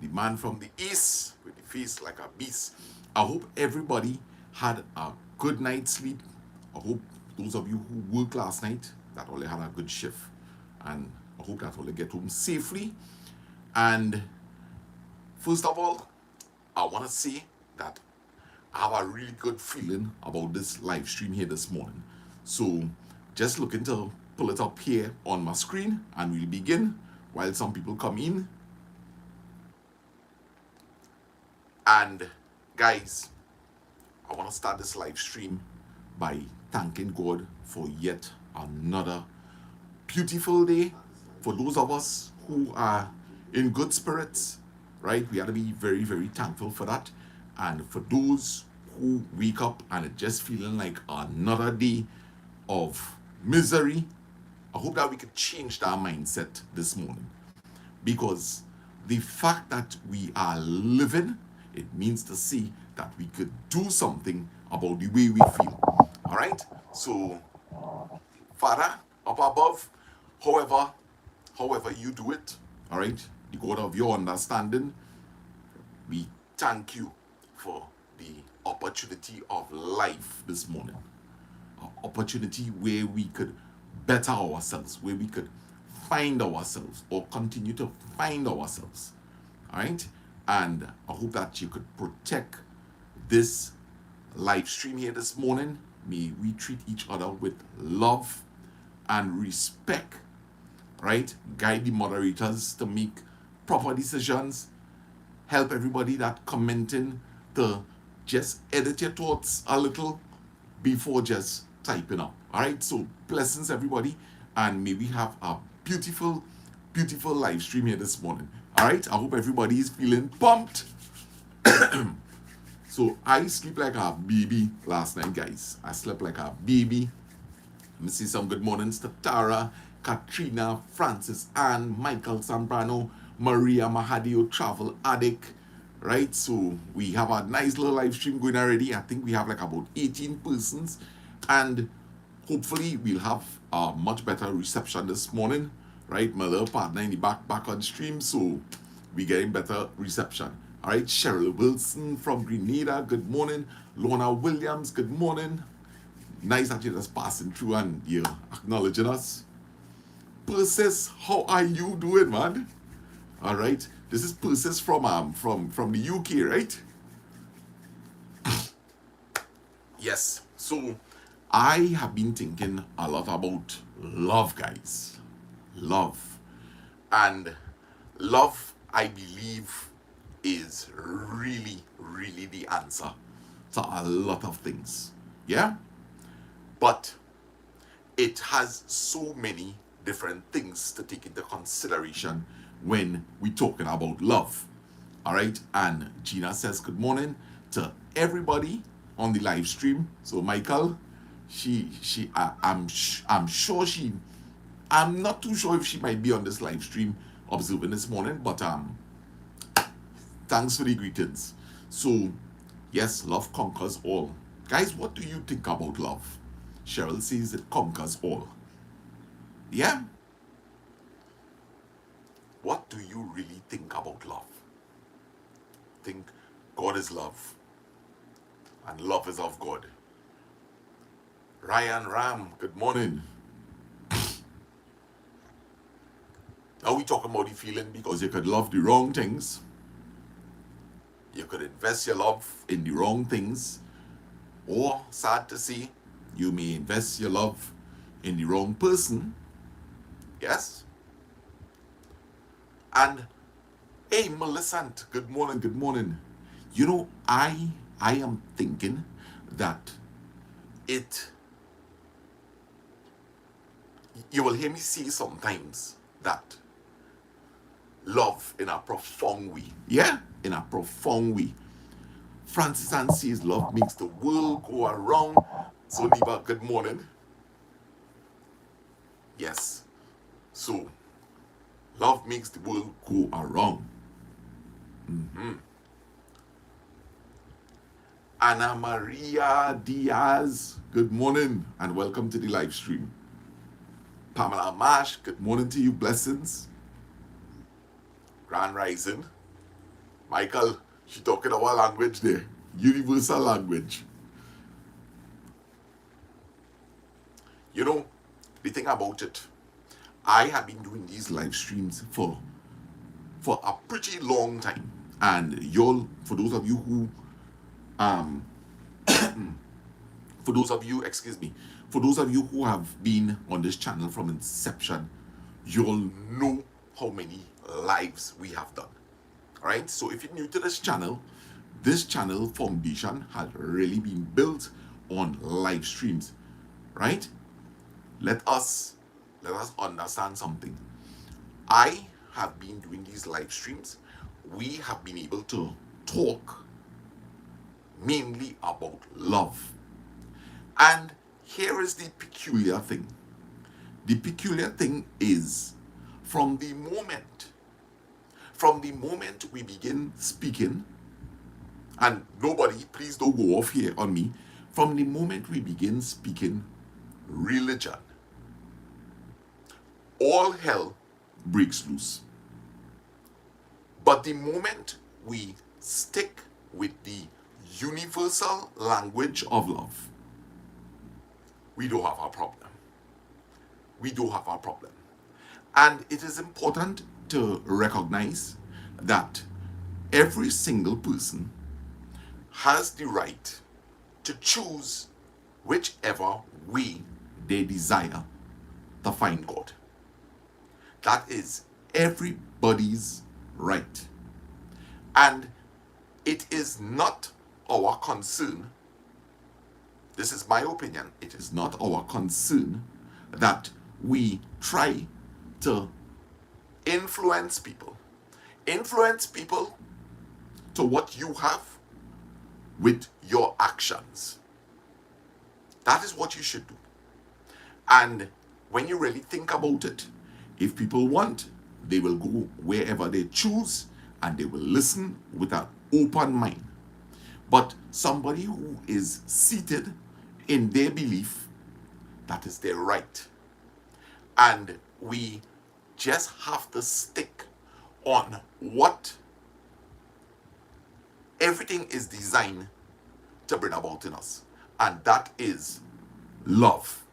the man from the east with the face like a beast. I hope everybody had a good night's sleep. I hope those of you who worked last night, that all had a good shift. And I hope that all get home safely. And first of all, I want to say that I have a really good feeling about this live stream here this morning. So just looking to pull it up here on my screen and we'll begin while some people come in. And guys, I want to start this live stream by thanking God for yet another beautiful day. For those of us who are in good spirits, right? We have to be very, very thankful for that. And for those who wake up and it's just feeling like another day of misery, I hope that we could change that mindset this morning. Because the fact that we are living, it means to see that we could do something about the way we feel. All right? So, Father, up above, however you do it, all right, the God of your understanding, we thank you for the opportunity of life this morning. An opportunity where we could better ourselves, where we could find ourselves or continue to find ourselves. All right? And I hope that you could protect this live stream here this morning. May we treat each other with love and respect, right? Guide the moderators to make proper decisions. Help everybody that commenting to just edit your thoughts a little before just typing up. All right, so blessings everybody, and may we have a beautiful, beautiful live stream here this morning. All right, I hope everybody is feeling pumped. So I sleep like a baby last night, guys. I slept like a baby. Let me see some good mornings to Tara, Katrina, Francis, Ann, Michael Zambrano, Maria Mahadio, Travel Addict. Right, so we have a nice little live stream going already. I think we have like about 18 persons, and hopefully we'll have a much better reception this morning. Right, my little partner in the back on stream, so we're getting better reception. All right, Cheryl Wilson from Grenada, good morning. Lorna Williams, good morning. Nice that you're just passing through and you're acknowledging us. Persis, how are you doing, man? All right, this is Persis from the UK, right? Yes. So I have been thinking a lot about love, guys. Love. And love, I believe, is really, really the answer to a lot of things. Yeah? But it has so many different things to take into consideration when we're talking about love. All right? And Gina says good morning to everybody on the live stream. So Michael, I'm sure I'm not too sure if she might be on this live stream observing this morning, but thanks for the greetings. So yes, love conquers all. Guys, what do you think about love? Cheryl says it conquers all. Yeah? What do you really think about love? Think God is love, and love is of God. Ryan Ram, good morning. Now we talking about the feeling, because you could love the wrong things. You could invest your love in the wrong things. Or, sad to say, you may invest your love in the wrong person. Yes? And, hey, Millicent, good morning, good morning. You know, I am thinking that you will hear me say sometimes that love in a profound way. Yeah? In a profound way. Francis Ann says love makes the world go around. So Liba, good morning. Yes. So, love makes the world go around. Ana Maria Diaz, good morning and welcome to the live stream. Pamela Marsh, good morning to you, blessings. Grand Rising. Michael, she talking our language there. Universal language. You know, the thing about it, I have been doing these live streams for a pretty long time. And y'all, for those of you who um for those of you, excuse me, for those of you who have been on this channel from inception, you'll know how many lives we have done. All right, so if you're new to this channel foundation has really been built on live streams, right? Let us understand something. I have been doing these live streams. We have been able to talk mainly about love. And here is the peculiar thing. The peculiar thing is from the moment we begin speaking, and nobody, please don't go off here on me, from the moment we begin speaking religion, all hell breaks loose. But the moment we stick with the universal language of love, we don't have a problem. We do have a problem. And it is important to recognize that every single person has the right to choose whichever way they desire to find God. That is everybody's right. And it is not our concern, this is my opinion, it is not our concern that we try to influence people. Influence people to what you have with your actions. That is what you should do. And when you really think about it, if people want, they will go wherever they choose and they will listen with an open mind. But somebody who is seated in their belief, that is their right. And we just have to stick on what everything is designed to bring about in us. And that is love.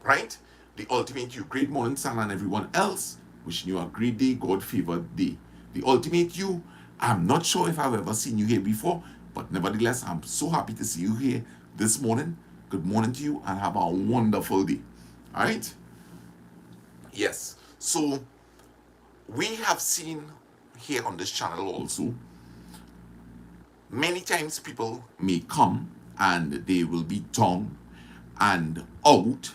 Right? The ultimate you. Great morning, San, and everyone else. Wishing you a great day, God-favored day. The ultimate you. I'm not sure if I've ever seen you here before, but nevertheless, I'm so happy to see you here this morning. Good morning to you, and have a wonderful day. All right? Yes. So, we have seen here on this channel also, many times people may come and they will be down and out,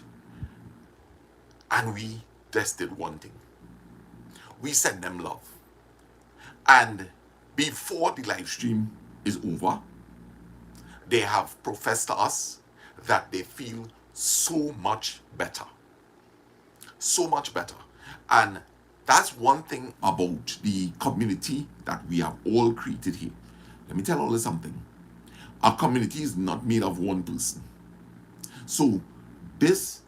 and we just did one thing. We send them love. And before the live stream is over, they have professed to us that they feel so much better. So much better. And that's one thing about the community that we have all created here. Let me tell you something. Our community is not made of one person. So this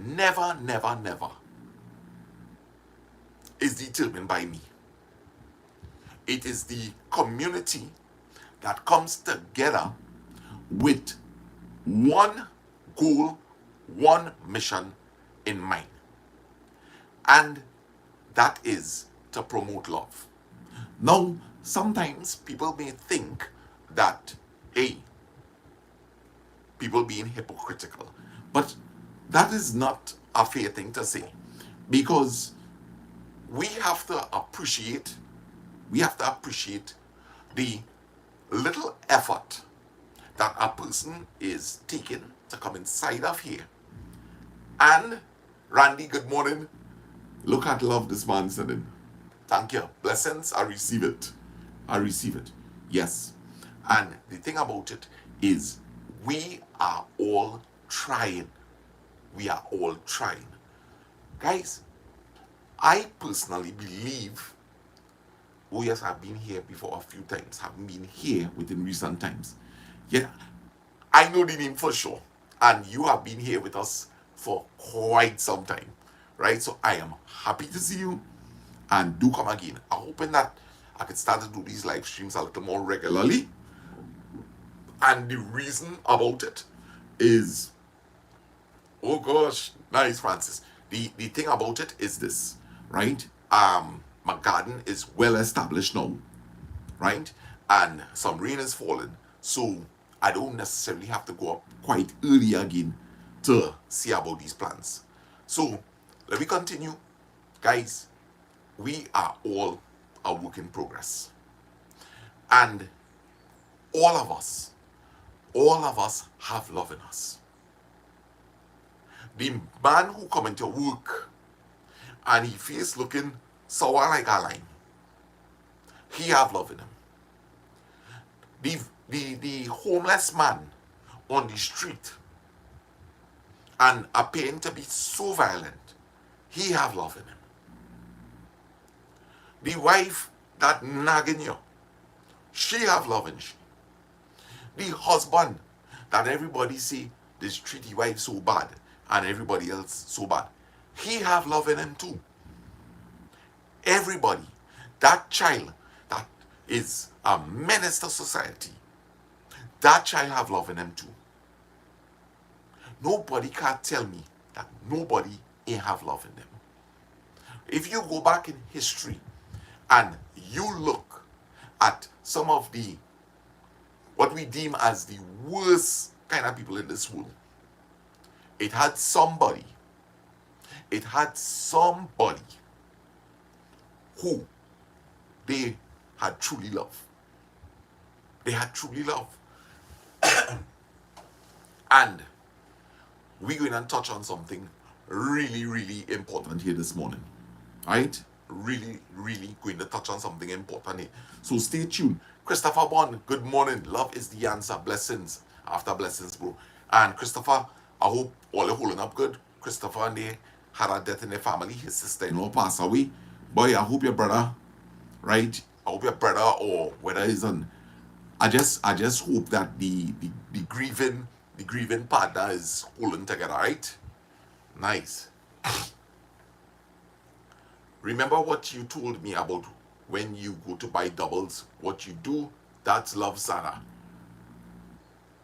never is determined by me. It is the community that comes together with one goal, one mission in mind. And that is to promote love. Now, sometimes people may think that, hey, people being hypocritical. But that is not a fair thing to say, because we have to appreciate the little effort that a person is taking to come inside of here. And Randy, good morning. Look at love this man sending. Thank you. Blessings, I receive it. I receive it. Yes. And the thing about it is we are all trying. We are all trying. Guys, I personally believe, oh yes, I've been here before a few times, haven't been here within recent times. Yeah, I know the name for sure. And you have been here with us for quite some time. Right? So I am happy to see you. And do come again. I could start to do these live streams a little more regularly. And the reason about it is, oh gosh, nice, Francis. The thing about it is this, right? My garden is well established now, right? And some rain is falling, so I don't necessarily have to go up quite early again to see about these plants. So let me continue, guys. We are all a work in progress, and all of us, all of us have love in us. The man who come into work and he face looking sour like a lime, he have love in him. The homeless man on the street and appearing to be so violent, he have love in him. The wife that nagging you, she have love in she. The husband that everybody see this treat the wife so bad and everybody else so bad, he have love in him too. Everybody, that child that is a menace to society, that child have love in him too. Nobody can tell me that nobody ain't have love in them. If you go back in history and you look at some of the what we deem as the worst kind of people in this world, it had somebody who they had truly loved. They had truly loved. And we're going to touch on something really, really important here this morning. Right? Really, really going to touch on something important here. So stay tuned. Christopher Bond, good morning. Love is the answer. Blessings after blessings, bro. And Christopher, I hope all are holding up good. Christopher and they had a death in their family. His sister-in-law passed away. Boy, I hope your brother, right? I hope your brother or whether he's on. I just hope that the grieving partner is holding together, right? Nice. Remember what you told me about when you go to buy doubles, what you do, that's love, Sarah.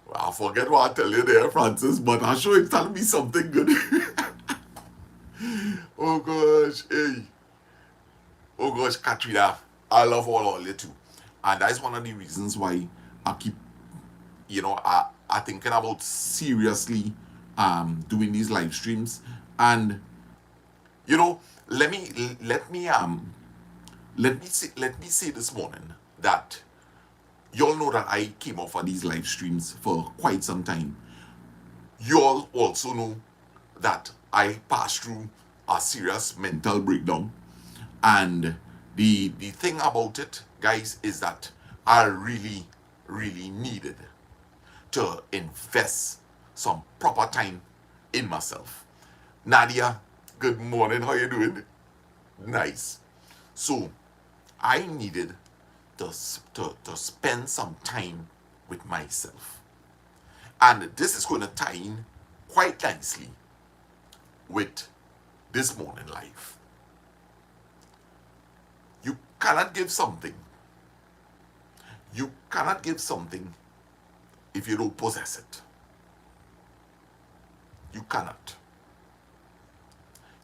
Well, I forget what I tell you there, Francis, but I'm sure it's telling me something good. Oh gosh, hey. Oh gosh, Katrina, I love all of you too. And that's one of the reasons why I keep, I thinking about seriously doing these live streams. And let me say this morning that y'all know that I came off of these live streams for quite some time. Y'all also know that I passed through a serious mental breakdown. And the thing about it, guys, is that I really, really needed to invest some proper time in myself. Nadia, good morning. How you doing? Nice. So I needed to spend some time with myself. And this is going to tie in quite nicely with this morning live. You cannot give something. You cannot give something if you don't possess it. You cannot.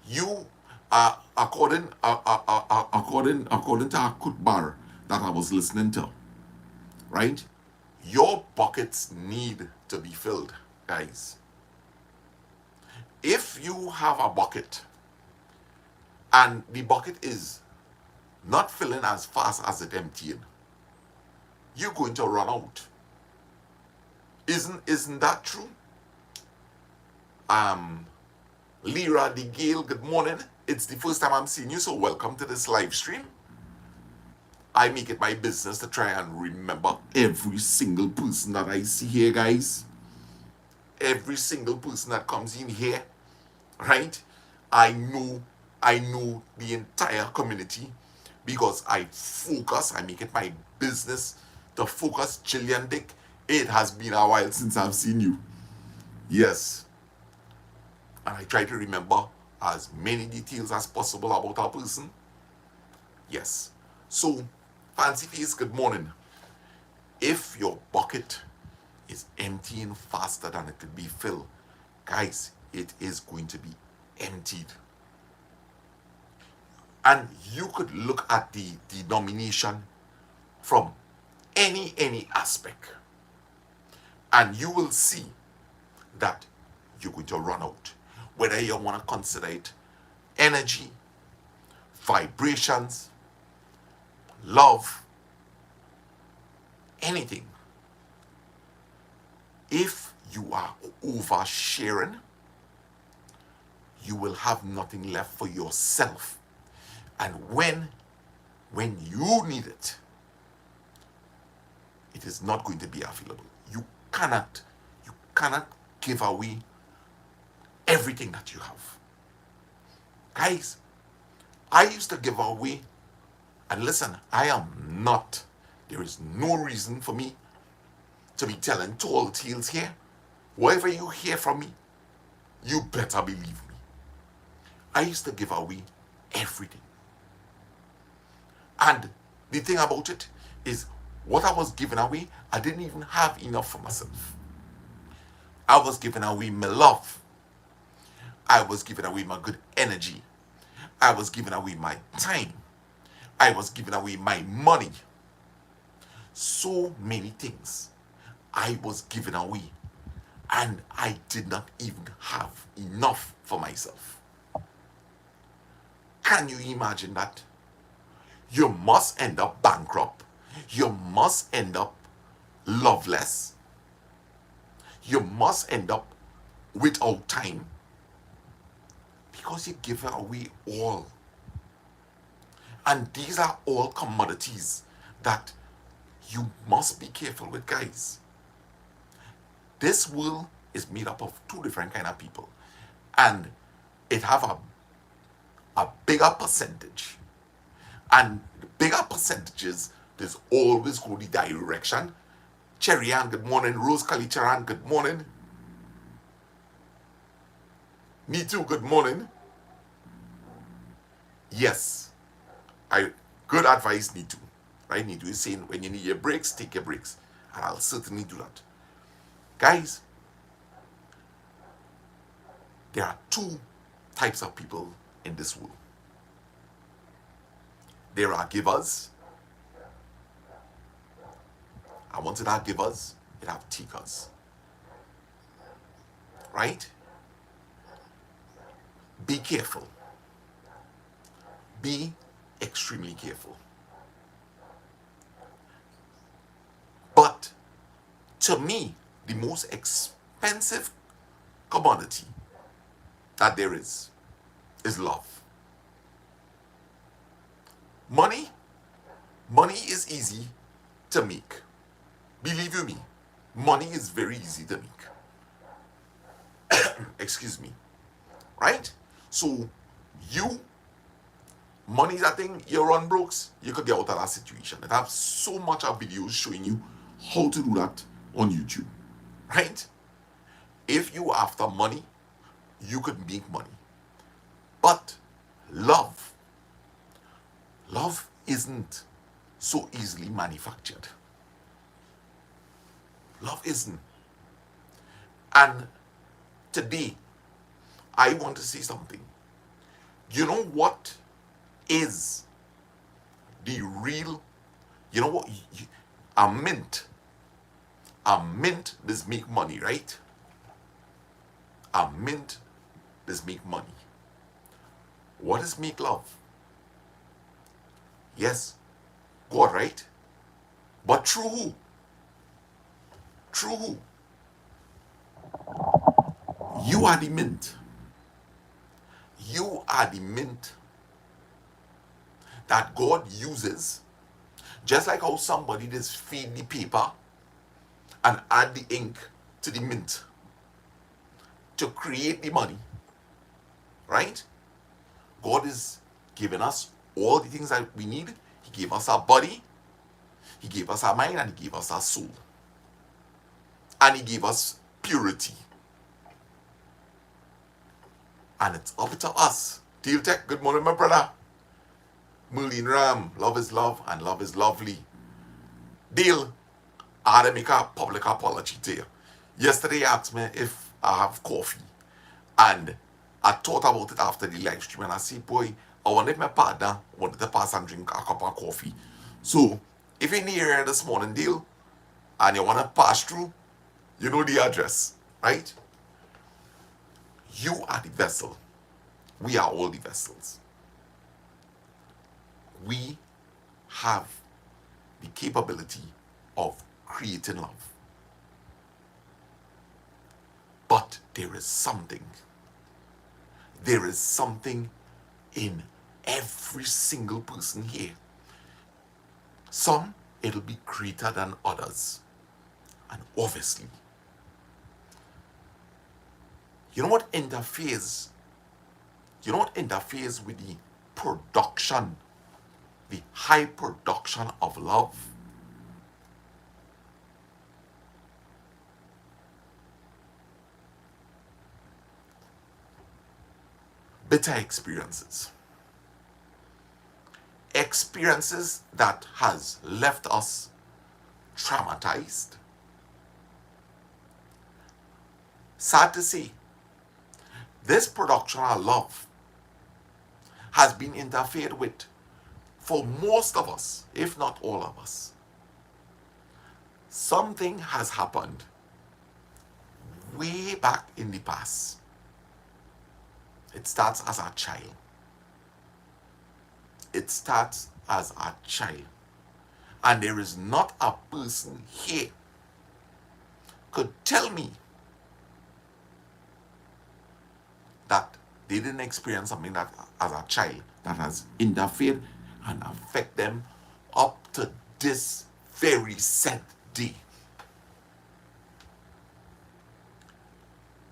You are according to a kutbar that I was listening to, right? Your buckets need to be filled, guys. If you have a bucket and the bucket is not filling as fast as it emptying, you're going to run out. Isn't that true? Lyra the Gale, good morning. It's the first time I'm seeing you, so welcome to this live stream. I make it my business to try and remember every single person that I see here, guys. Every single person that comes in here, right? I know the entire community because I make it my business to focus. Jillian Dick, it has been a while since I've seen you. Yes. And I try to remember as many details as possible about our person. Yes. So, Fancy Face, good morning. If your bucket is emptying faster than it could be filled, guys, it is going to be emptied. And you could look at the denomination from any aspect, and you will see that you're going to run out. Whether you want to consider it energy, vibrations, love, anything. If you are oversharing, you will have nothing left for yourself. And when you need it, it is not going to be available. You cannot give away everything that you have. Guys, I used to give away, and listen, there is no reason for me to be telling tall tales here. Whatever you hear from me, you better believe me. I used to give away everything. And the thing about it is, what I was giving away, I didn't even have enough for myself. I was giving away my love. I was giving away my good energy. I was giving away my time. I was giving away my money. So many things I was giving away, and I did not even have enough for myself. Can you imagine that? You must end up bankrupt. You must end up loveless. You must end up without time, because you give away all. And these are all commodities that you must be careful with, guys. This world is made up of two different kind of people, and it have a bigger percentage. And the bigger percentages, there's always go the direction. Cherry Ann, good morning. Rose Kalicharan, good morning. Me too, good morning. Yes, good advice, Nitu. Right? Nitu is saying when you need your breaks, take your breaks. And I'll certainly do that. Guys, there are two types of people in this world. There are givers. And once it have givers, it have takers. Right? Be careful. Be extremely careful. But to me, the most expensive commodity that there is love. Money is easy to make. Believe you me, money is very easy to make. Excuse me. Right? So money is that thing, you run brokes, you could get out of that situation. I have so much of videos showing you how to do that on YouTube. Right? If you after money, you could make money. But love isn't so easily manufactured. Love isn't. And today, I want to say something. You know what is the real, you know what, a mint does make money, right? A mint does make money. What does make love? Yes, God, right? But through who? Through who? You are the mint. You are the mint that God uses. Just like how somebody just feed the paper and add the ink to the mint to create the money. Right? God is giving us all the things that we need. He gave us our body, He gave us our mind, and He gave us our soul. And He gave us purity. And it's up to us. Therapeutic, good morning, my brother. Merlin Ram, love is love and love is lovely. Deal, I had to make a public apology to you. Yesterday, you asked me if I have coffee. And I thought about it after the live stream and I said, boy, I wanted my partner wanted to pass and drink a cup of coffee. So, if you're in the area this morning, deal, and you want to pass through, you know the address, right? You are the vessel. We are all the vessels. We have the capability of creating love. But there is something in every single person here. Some, it'll be greater than others. And obviously, you know what interferes with the production, the high production of love? Bitter experiences. Experiences that has left us traumatized. Sad to say, this production of love has been interfered with for most of us, if not all of us. Something has happened way back in the past. It starts as a child. And there is not a person here could tell me that they didn't experience something that as a child that has interfered and affect them up to this very set day.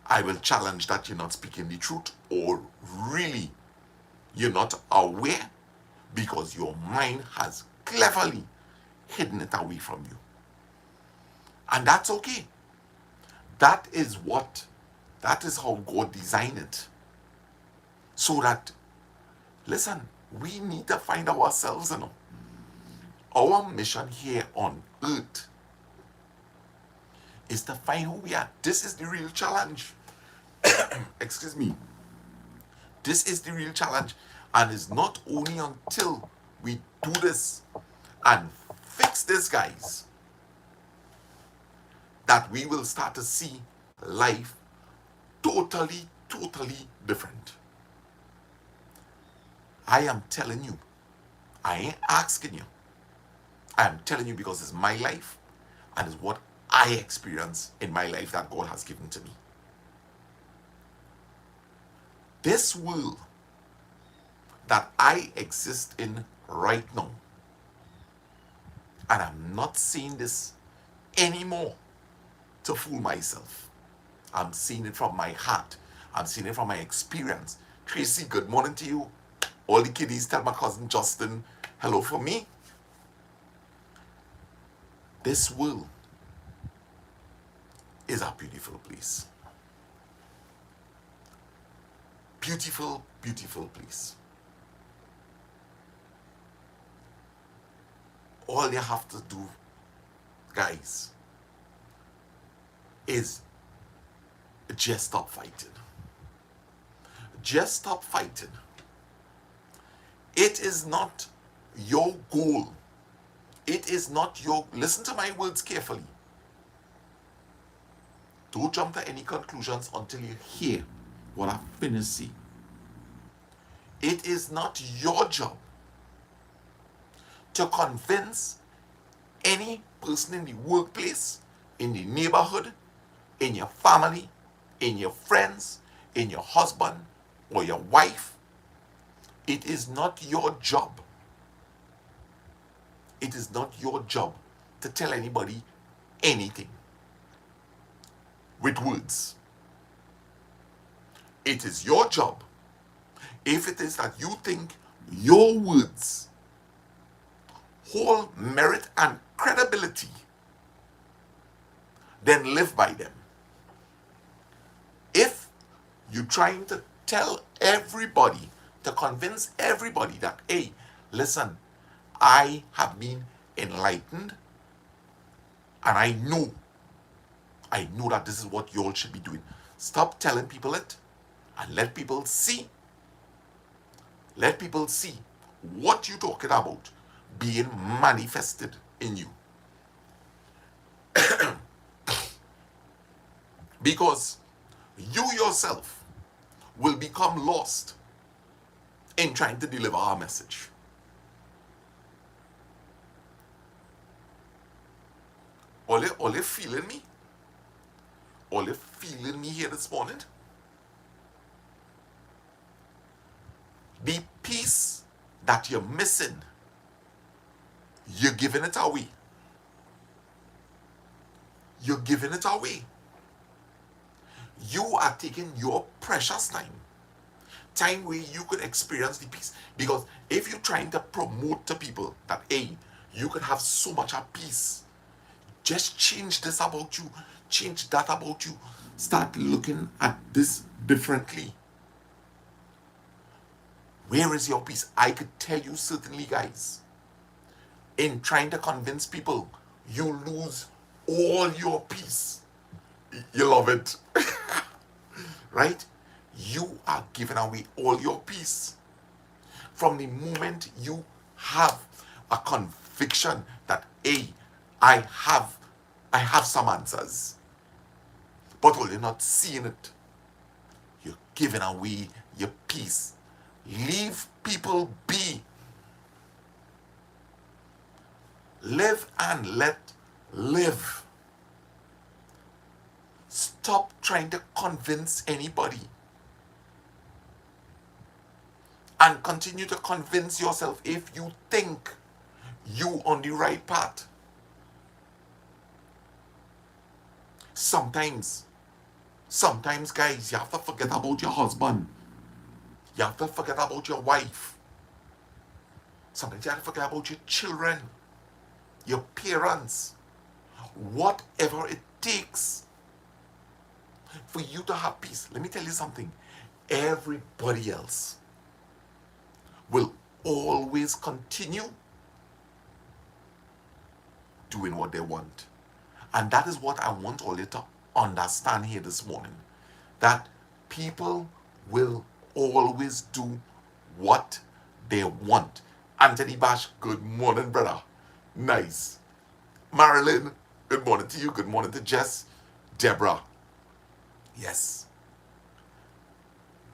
I will challenge that you're not speaking the truth, or really you're not aware because your mind has cleverly hidden it away from you. And that's okay. That is how God designed it. So that, listen, we need to find ourselves, Our mission here on earth is to find who we are. This is the real challenge. Excuse me. This is the real challenge. And it's not only until we do this and fix this, guys, that we will start to see life totally different. I am telling you. I ain't asking you. I am telling you because it's my life and it's what I experience in my life that God has given to me. This world that I exist in right now, and I'm not seeing this anymore to fool myself. I'm seeing it from my heart. I'm seeing it from my experience. Tracy, good morning to you. All the kiddies, tell my cousin Justin hello for me. This world is a beautiful place. Beautiful place. All you have to do, guys, is just stop fighting. Just stop fighting. It is not your goal. It is not your... Listen to my words carefully. Don't jump to any conclusions until you hear what I finish saying. It is not your job to convince any person in the workplace, in the neighborhood, in your family, in your friends, in your husband or your wife. It is not your job. It is not your job to tell anybody anything with words. It is your job, if it is that you think your words hold merit and credibility, then live by them. If you're trying to tell everybody, to convince everybody that, hey, Listen, I have been enlightened, and I know that this is what you all should be doing. Stop telling people it and let people see. Let people see what you're talking about being manifested in you. Because you yourself will become lost in trying to deliver our message. All you feeling me? All you feeling me here this morning? The peace that you're missing, you're giving it away. You're giving it away. You are taking your precious time where you could experience the peace. Because if you're trying to promote to people that, hey, you could have so much of peace, just change this about you, change that about you, start looking at this differently. Where is your peace? I could tell you certainly, guys, in trying to convince people, you lose all your peace. You love it. Right? You are giving away all your peace. From the moment you have a conviction that, hey, I have some answers, but when you're not seeing it, you're giving away your peace. Leave people be. Live and let live. Stop trying to convince anybody. And continue to convince yourself if you think you on the right path. Sometimes, guys, you have to forget about your husband. You have to forget about your wife. Sometimes you have to forget about your children, your parents, whatever it takes for you to have peace. Let me tell you something. Everybody else will always continue doing what they want. And that is what I want all you to understand here this morning. That people will always do what they want. Anthony Bash, good morning, brother. Nice. Marilyn, good morning to you. Good morning to Jess. Deborah. Yes.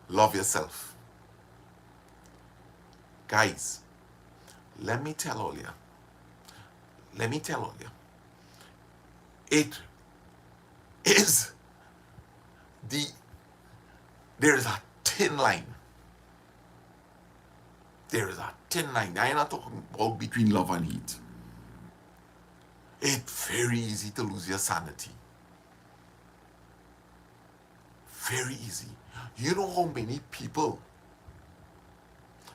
Love yourself. Guys, let me tell all you. It is there is a thin line. There is a thin line. I'm not talking about between love and hate. It's very easy to lose your sanity. Very easy. You know how many people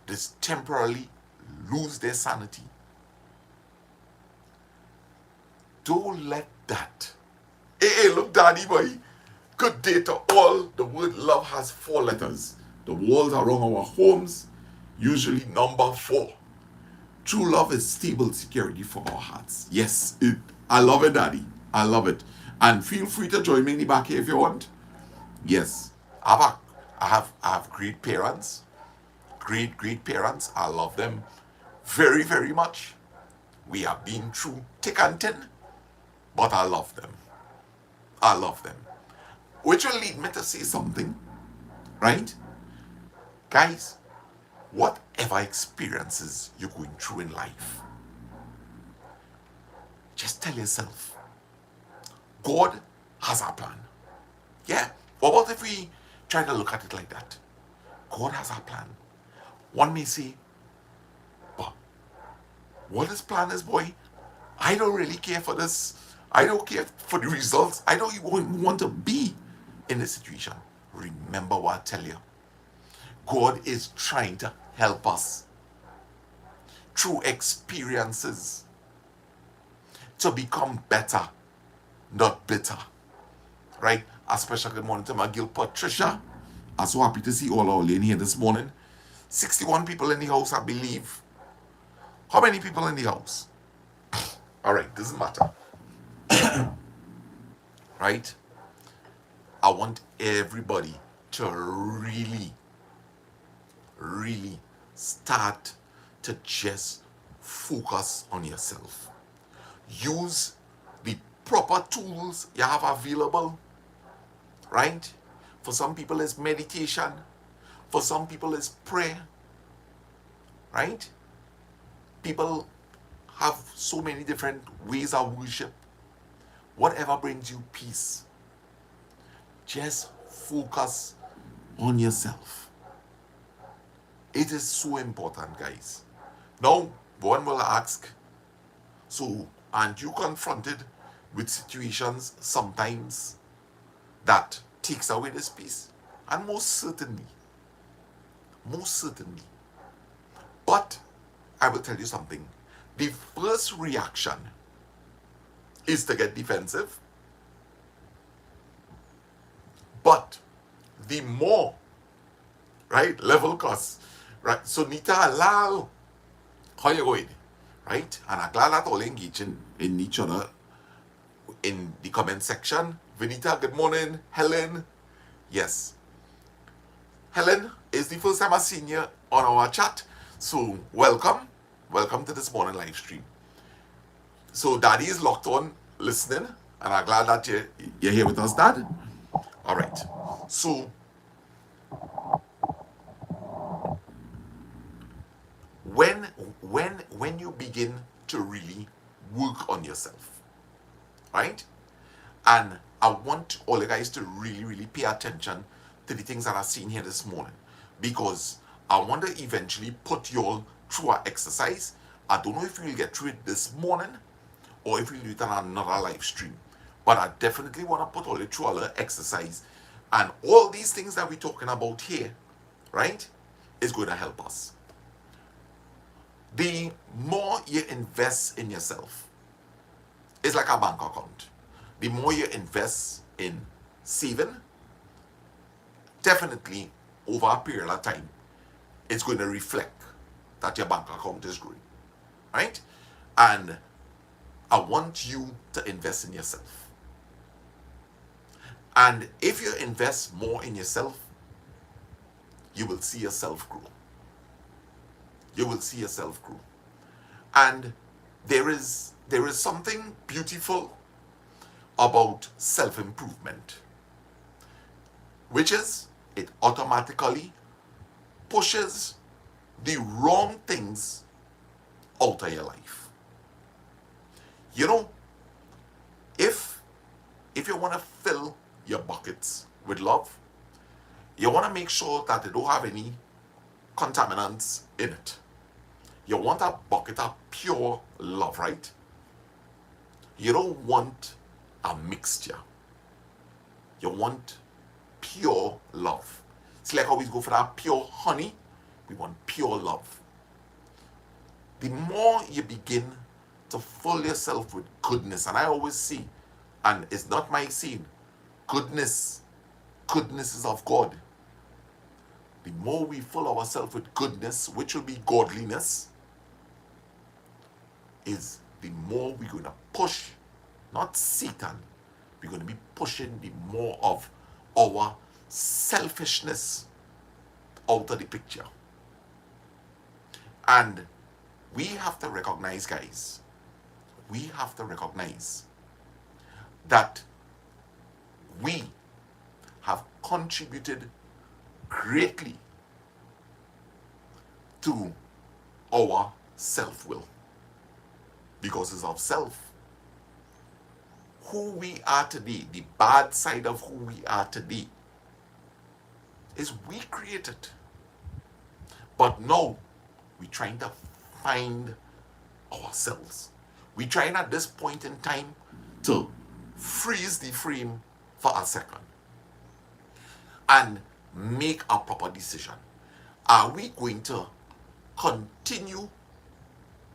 just temporarily lose their sanity? Don't let that. Hey, look, Daddy boy. Good day to all. The word love has 4 letters. The walls around our homes, usually number 4. True love is stable security for our hearts. Yes, I love it, Daddy. I love it. And feel free to join me in the back here if you want. Yes, I have great parents. Great parents. I love them very, very much. We have been through thick and thin, but I love them. I love them. Which will lead me to say something, right? Guys, whatever experiences you're going through in life, just tell yourself, God has a plan. Yeah. What about if we try to look at it like that? God has a plan. One may say, but what his plan is, boy, I don't really care for this. I don't care for the results. I don't even want to be in this situation. Remember what I tell you. God is trying to help us through experiences to become better, not bitter. Right? A special good morning to my girl Patricia. I'm so happy to see all our lane here this morning. 61 people in the house, I believe. How many people in the house? All right, doesn't matter, right? I want everybody to really, really start to just focus on yourself. Use the proper tools you have available, right? For some people, it's meditation. For some people, it's prayer, right? People have so many different ways of worship. Whatever brings you peace, just focus on yourself. It is so important, guys. Now, one will ask, so aren't you confronted with situations sometimes that takes away this peace? And most certainly. Most certainly. But I will tell you something. The first reaction is to get defensive. But the more, right, level costs, right? So Nita, hello, how you going? Right? And I'm glad that all engaging in each other in the comment section. Vinita, good morning. Helen, yes. Helen is the first time I've seen you on our chat. So welcome. Welcome to this morning live stream. So Daddy is locked on listening, and I'm glad that you're here with us, Dad. All right. So when you begin to really work on yourself, right? And I want all you guys to really, really pay attention to the things that I've seen here this morning, because I want to eventually put you all through an exercise. I don't know if we'll get through it this morning or if we'll do it on another live stream, but I definitely want to put all you through a little exercise. And all these things that we're talking about here, right, is going to help us. The more you invest in yourself, it's like a bank account. The more you invest in saving, definitely over a period of time, it's going to reflect that your bank account is growing, right? And I want you to invest in yourself. And if you invest more in yourself, you will see yourself grow. You will see yourself grow. And there is something beautiful about self-improvement, which is it automatically pushes the wrong things out of your life. You know, if you want to fill your buckets with love, you want to make sure that they don't have any contaminants in it. You want a bucket of pure love, right? You don't want a mixture. You want pure love. It's like always go for that pure honey. We want pure love. The more you begin to fill yourself with goodness, and I always see, and it's not my saying, goodness is of God. The more we fill ourselves with goodness, which will be godliness, is the more we're going to push, not Satan, we're going to be pushing the more of our selfishness out of the picture. And we have to recognize, guys, we have to recognize that we have contributed greatly to our self-will, because it's of self. Who we are today, the bad side of who we are today, is we created. But now, we're trying to find ourselves. We're trying at this point in time to freeze the frame for a second and make a proper decision. Are we going to continue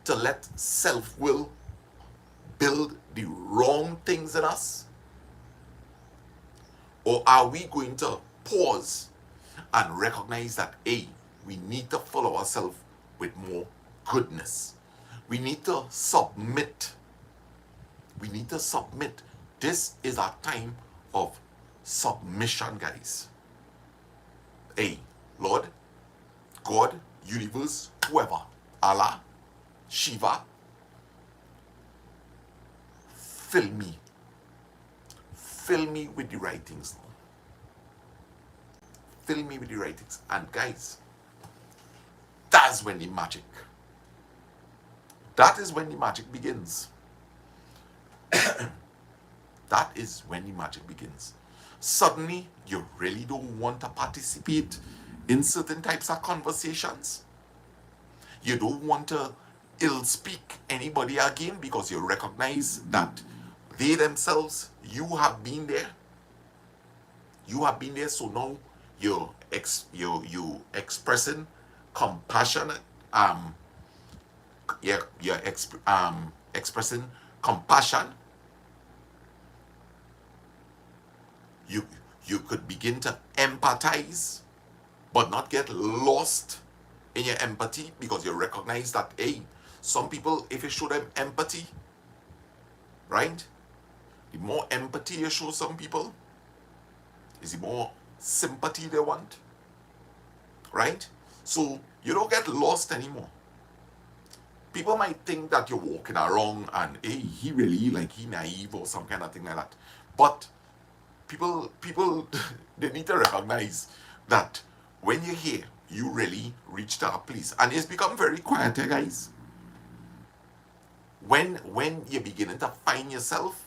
to let self-will build the wrong things in us? Or are we going to pause and recognize that, A, we need to follow ourselves with more goodness? We need to submit. We need to submit. This is a time of submission, guys. Hey, Lord, God, universe, whoever, Allah, Shiva, fill me. Fill me with the right things now. Fill me with the right things. And guys, that's when the magic. That is when the magic begins. That is when the magic begins. Suddenly, you really don't want to participate in certain types of conversations. You don't want to ill speak anybody again because you recognize that they themselves, you have been there. You have been there, so now you're expressing compassionate. You're expressing compassion. You could begin to empathize, but not get lost in your empathy because you recognize that, hey, some people, if you show them empathy, right? The more empathy you show some people, is the more sympathy they want, right? So you don't get lost anymore. People might think that you're walking around and, hey, he really, like, he naive or some kind of thing like that. But people, they need to recognize that when you're here, you really reach to a place. And it's become very quiet, guys. When you're beginning to find yourself,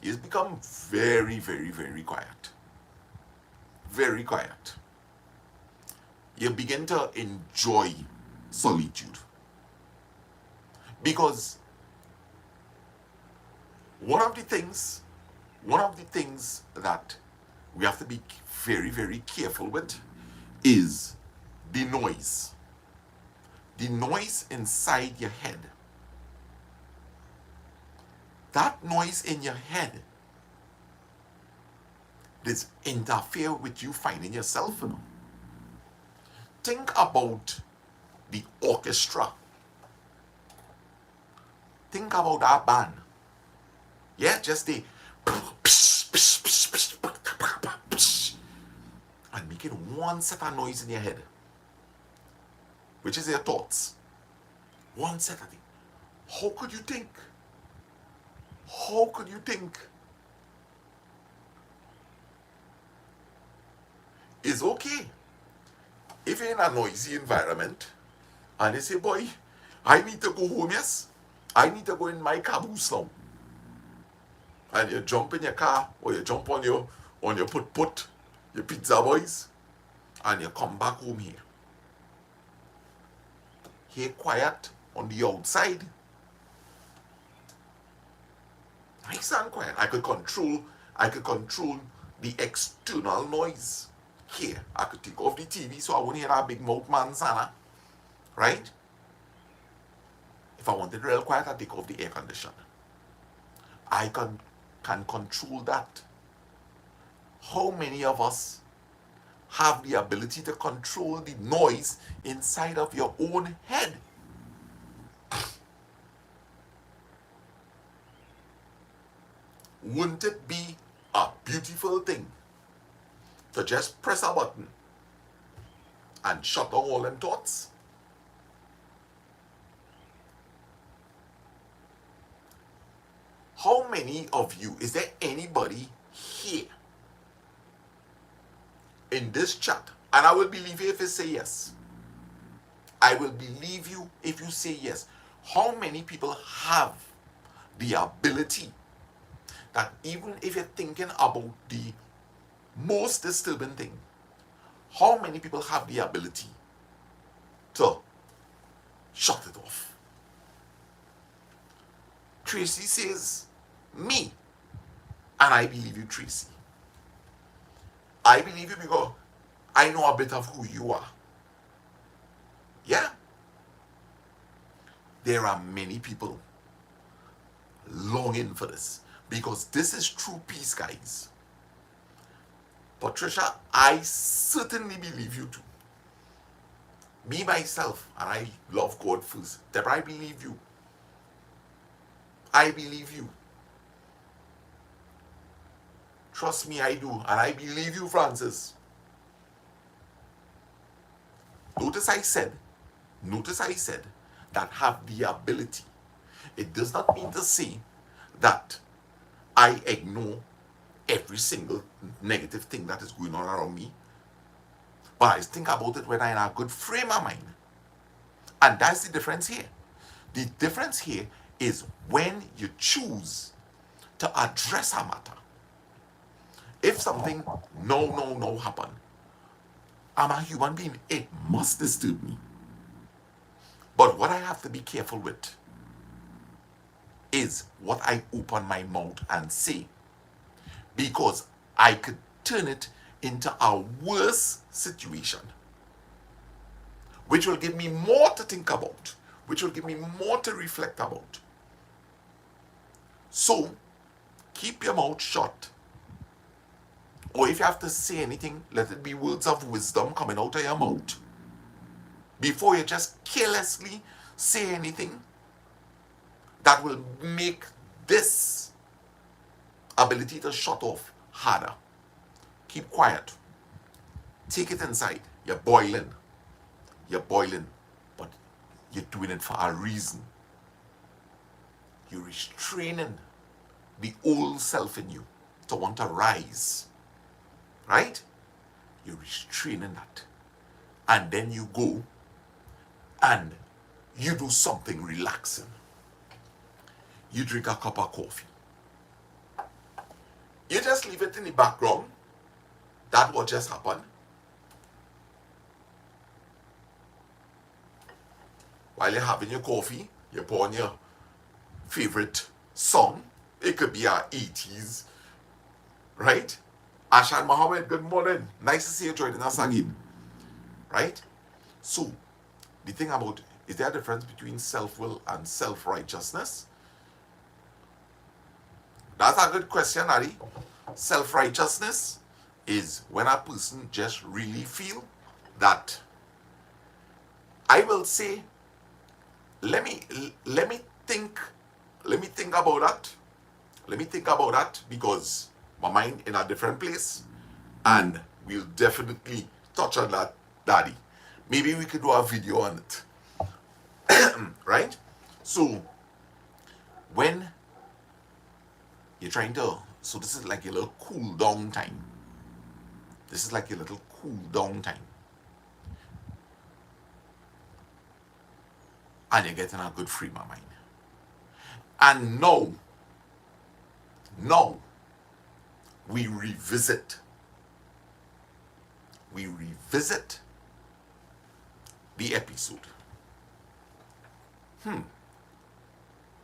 it's become very, very, very quiet. Very quiet. You begin to enjoy solitude. Because one of the things that we have to be very, very careful with is the noise. The noise inside your head. That noise in your head does interfere with you finding yourself, you know. Think about the orchestra. Think about that band. Yeah, just the and making one set of noise in your head, which is your thoughts. One set of things. How could you think? How could you think? It's okay if you're in a noisy environment and they say, boy, I need to go home, yes? I need to go in my caboose now. And you jump in your car or you jump on your put, your pizza boys, and you come back home here. Here quiet on the outside. Nice and quiet. I could control the external noise. Here, I could take off the TV so I wouldn't hear that big mouth man Sana. Right? If I wanted real quiet, I'd take off the air conditioner. I can control that. How many of us have the ability to control the noise inside of your own head? Wouldn't it be a beautiful thing to just press a button and shut down all them thoughts? How many of you, is there anybody here in this chat? And I will believe you if you say yes. I will believe you if you say yes. How many people have the ability that even if you're thinking about the most disturbing thing, how many people have the ability to shut it off? Tracy says, me. And I believe you, Tracy. I believe you because I know a bit of who you are. Yeah. There are many people longing for this because this is true peace, guys. Patricia, I certainly believe you too. Me, myself, and I love God first. Deborah, I believe you. I believe you. Trust me, I do. And I believe you, Francis. Notice I said, notice I said that have the ability. It does not mean to say that I ignore every single negative thing that is going on around me. But I think about it when I'm in a good frame of mind. And that's the difference here. The difference here is when you choose to address a matter. If something no happen, I'm a human being. It must disturb me. But what I have to be careful with is what I open my mouth and say. Because I could turn it into a worse situation, which will give me more to think about, which will give me more to reflect about. So, keep your mouth shut. Or if you have to say anything, let it be words of wisdom coming out of your mouth. Before you just carelessly say anything that will make this ability to shut off harder. Keep quiet. Take it inside. You're boiling. You're boiling. But you're doing it for a reason. You're restraining the old self in you to want to rise. Right? You're restraining that. And then you go and you do something relaxing. You drink a cup of coffee. You just leave it in the background. That what just happened. While you're having your coffee, you pour on your favorite song. It could be our 80s, right? Ashan Mohammed, good morning. Nice to see you joining us again, right? So, the thing about, is there a difference between self-will and self-righteousness? That's a good question, Ari. Self-righteousness is when a person just really feel that, I will say, let me think about that. Let me think about that because my mind in a different place, and we'll definitely touch on that, Daddy. Maybe we could do a video on it. Right? So when you're trying to, so this is like a little cool down time. This is like a little cool down time. And you're getting a good frame of mind. And now, we revisit the episode.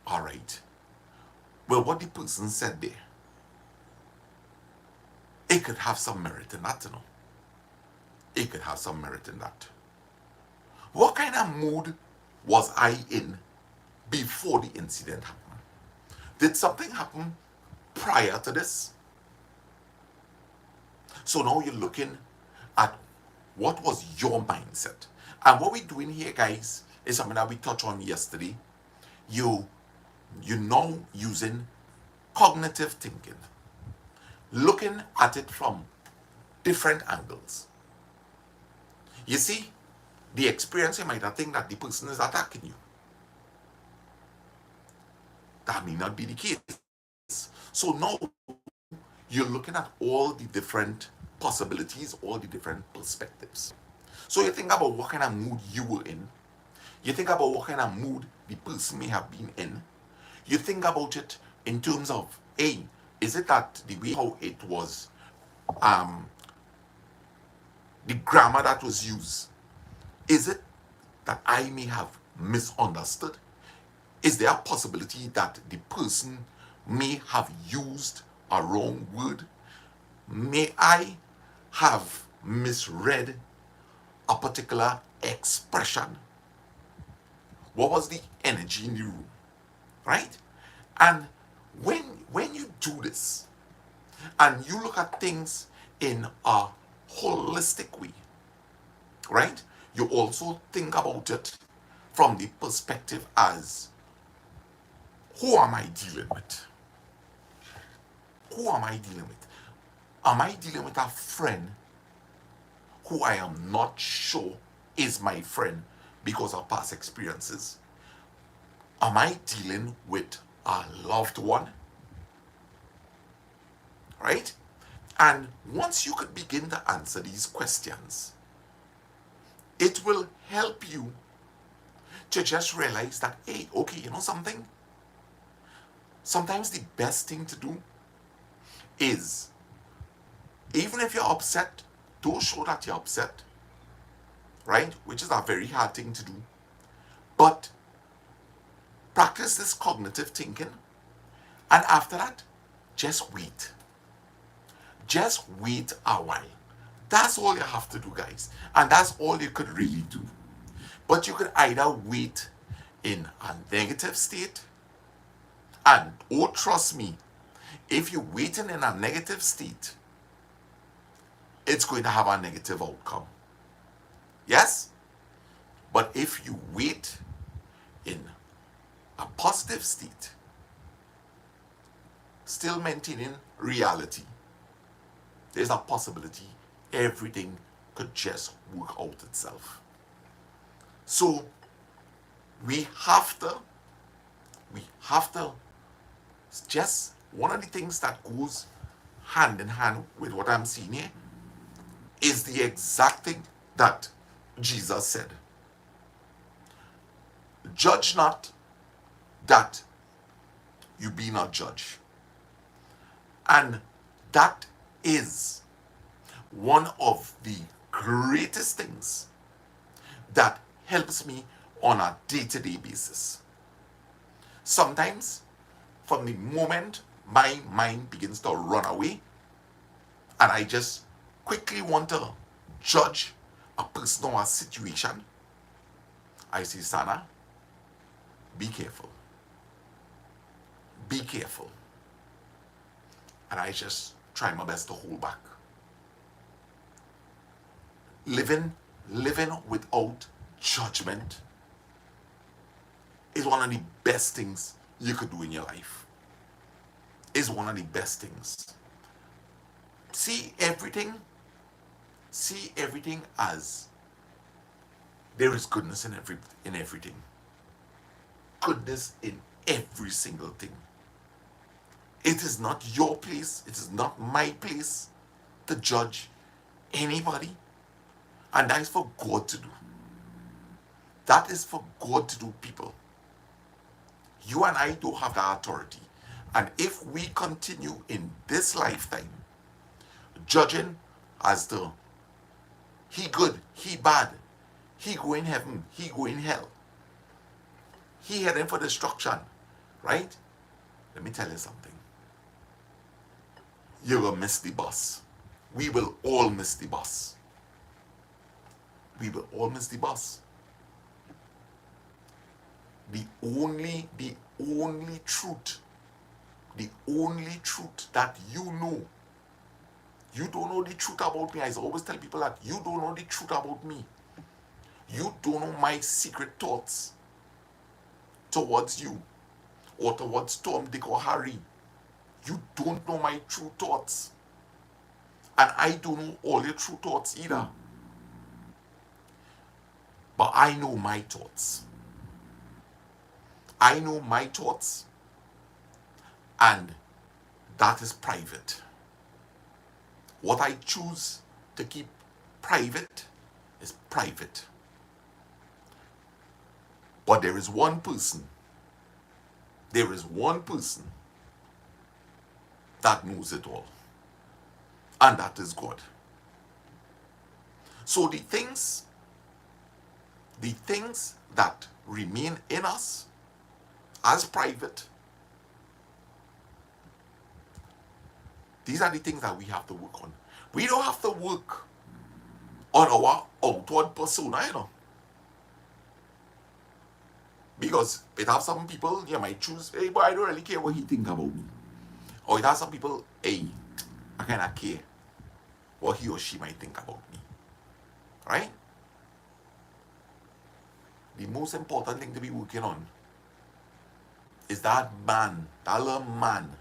All right. Well, what the person said there, it could have some merit in that, you know. It could have some merit in that. What kind of mood was I in before the incident happened? Did something happen prior to this? So now you're looking at what was your mindset. And what we're doing here, guys, is something that we touched on yesterday. You now using cognitive thinking, looking at it from different angles. You see, the experience, you might think that the person is attacking you. That may not be the case. So now you're looking at all the different possibilities, all the different perspectives. So you think about what kind of mood you were in. You think about what kind of mood the person may have been in. You think about it in terms of, hey, is it that the way how it was, the grammar that was used, is it that I may have misunderstood? Is there a possibility that the person may have used a wrong word? May I have misread a particular expression? What was the energy in the room? Right? And when you do this, and you look at things in a holistic way, right? You also think about it from the perspective as Who am I dealing with? Who am I dealing with? Am I dealing with a friend who I am not sure is my friend because of past experiences? Am I dealing with a loved one? Right? And once you could begin to answer these questions, it will help you to just realize that, hey, okay, you know something? Sometimes the best thing to do is, even if you're upset, don't show that you're upset, right? Which is a very hard thing to do. But practice this cognitive thinking, and after that, just wait. Just wait a while. That's all you have to do, guys. And that's all you could really do. But you could either wait in a negative state, and oh, trust me, if you're waiting in a negative state, it's going to have a negative outcome. Yes? But if you wait in a positive state, still maintaining reality, there's a possibility everything could just work out itself. So we have to just, one of the things that goes hand in hand with what I'm seeing here is the exact thing that Jesus said. Judge not, that you be not judged. And that is one of the greatest things that helps me on a day-to-day basis. Sometimes, from the moment my mind begins to run away, and I just quickly want to judge a person or a situation, I say, Sana, be careful. Be careful. And I just try my best to hold back. Living without judgment is one of the best things you could do in your life. Is one of the best things. See everything as there is goodness in everything. Goodness in every single thing. It is not your place, it is not my place to judge anybody. And that is for God to do. That is for God to do, people. You and I don't have that authority. And if we continue in this lifetime judging as to he good, he bad, he go in heaven, he go in hell, he heading for destruction, right? Let me tell you something. You will miss the bus. We will all miss the bus. We will all miss the bus. The only truth that you know, you don't know the truth about me. I always tell people that you don't know the truth about me. You don't know my secret thoughts towards you or towards Tom, Dick, or Harry. You don't know my true thoughts. And I don't know all your true thoughts either. But I know my thoughts. I know my thoughts. And that is private. What I choose to keep private is private. But there is one person that knows it all. And that is God. So the things that remain in us as private, these are the things that we have to work on. We don't have to work on our outward persona, you know. Because it have some people, you might choose, hey, but I don't really care what he think about me. Or it has some people, hey, I kind of care what he or she might think about me. Right? The most important thing to be working on is that man, that little man,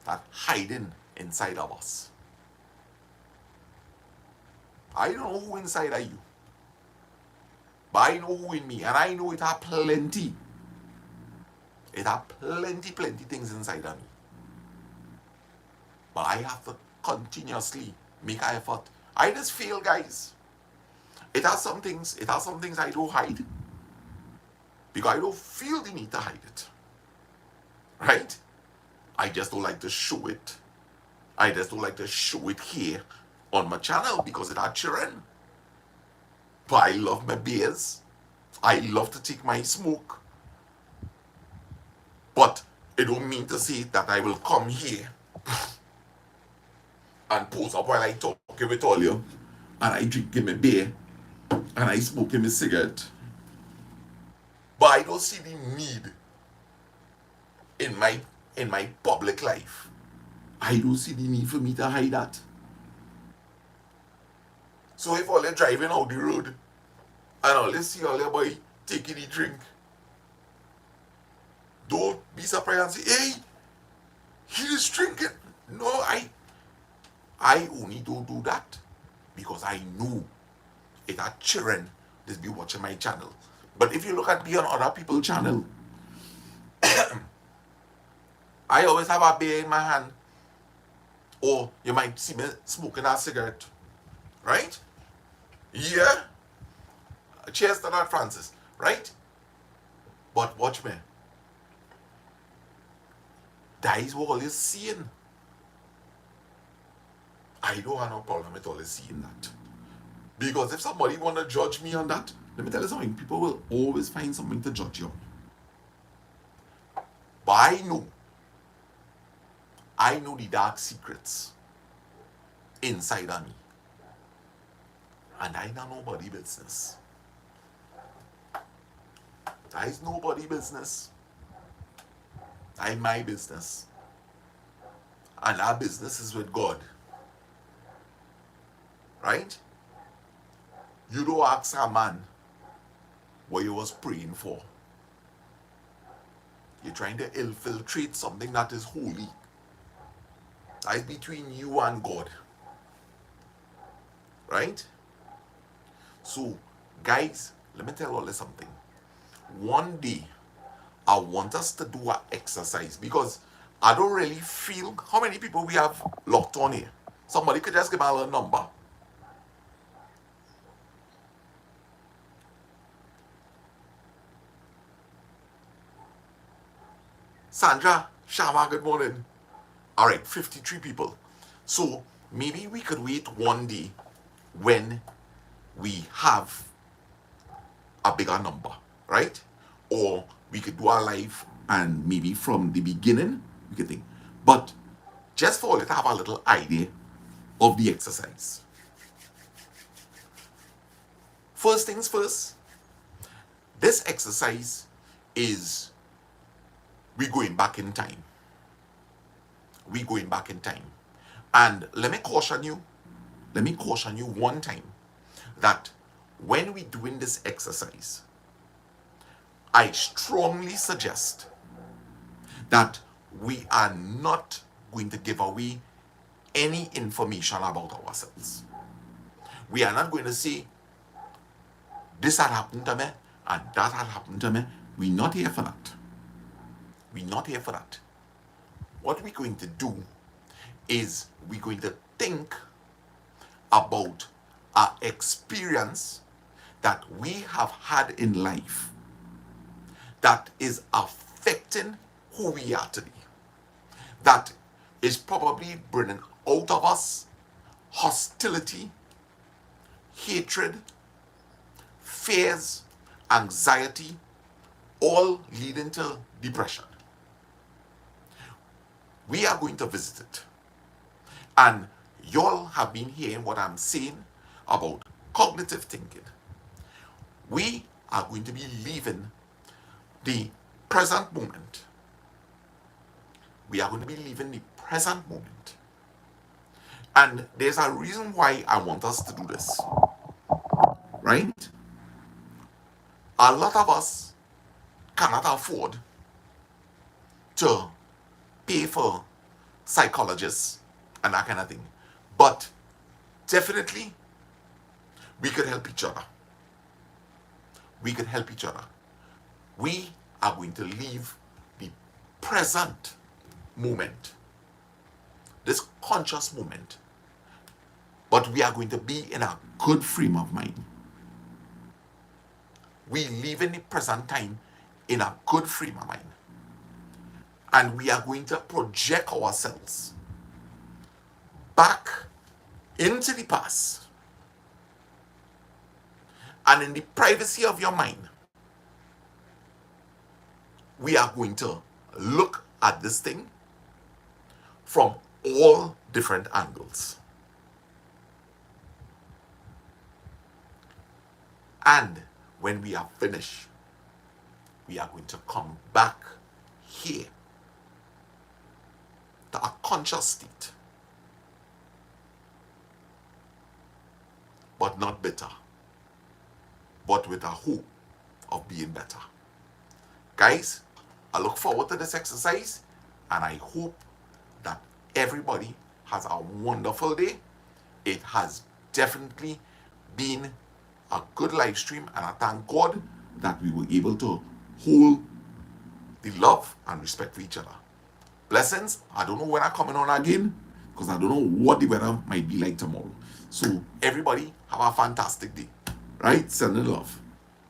that hiding inside of us. I don't know who inside of you, but I know who in me, and I know it have plenty. It have plenty things inside of me. But I have to continuously make an effort. I just feel, guys, it has some things I don't hide. Because I don't feel the need to hide it. Right? I just don't like to show it. I just don't like to show it here on my channel because it had children. But I love my beers. I love to take my smoke. But it don't mean to say that I will come here and pose up while I talk with all you, and I drink my beer, and I smoke my cigarette. But I don't see the need in my public life. I don't see the need for me to hide that. So if all you're driving out the road and all you see all your boy taking the drink, don't be surprised and say, hey, he is drinking. No, I only don't do that because I know it are children that be watching my channel. But if you look at me on other people's channel, I always have a beer in my hand. Or you might see me smoking a cigarette. Right? Yeah. Cheers to that, Francis. Right? But watch me. That is what all you're seeing. I don't have no problem with all you seeing that. Because if somebody want to judge me on that, let me tell you something. People will always find something to judge you on. But I know the dark secrets inside of me. And I know nobody business. That is nobody business. That is my business. And our business is with God. Right? You don't ask a man what you was praying for. You're trying to infiltrate something that is holy. That is between you and God. Right? So, guys, let me tell you all something. One day, I want us to do an exercise because I don't really feel how many people we have locked on here. Somebody could just give me a little number. Sandra, Shama, good morning. All right, 53 people. So maybe we could wait one day when we have a bigger number, right? Or we could do our live and maybe from the beginning we could think. But just for you to have a little idea of the exercise. First things first, this exercise is we going back in time. We going back in time. And let me caution you one time that when we doing this exercise, I strongly suggest that we are not going to give away any information about ourselves. We are not going to say, this had happened to me and that had happened to me. We're not here for that. We're not here for that. What we're going to do is we're going to think about our experience that we have had in life that is affecting who we are today. That is probably bringing out of us hostility, hatred, fears, anxiety, all leading to depression. We are going to visit it. And y'all have been hearing what I'm saying about cognitive thinking. We are going to be leaving the present moment. We are going to be leaving the present moment. And there's a reason why I want us to do this. Right? A lot of us cannot afford to pay for psychologists and that kind of thing. But definitely, we could help each other. We could help each other. We are going to leave the present moment, this conscious moment, but we are going to be in a good frame of mind. We live in the present time in a good frame of mind. And we are going to project ourselves back into the past. And in the privacy of your mind, we are going to look at this thing from all different angles. And when we are finished, we are going to come back here to a conscious state, but not bitter, but with a hope of being better. Guys, I look forward to this exercise, and I hope that everybody has a wonderful day. It has definitely been a good live stream, and I thank God that we were able to hold the love and respect for each other. Blessings. I don't know when I'm coming on again, because I don't know what the weather might be like tomorrow. So everybody have a fantastic day. Right? Sending love.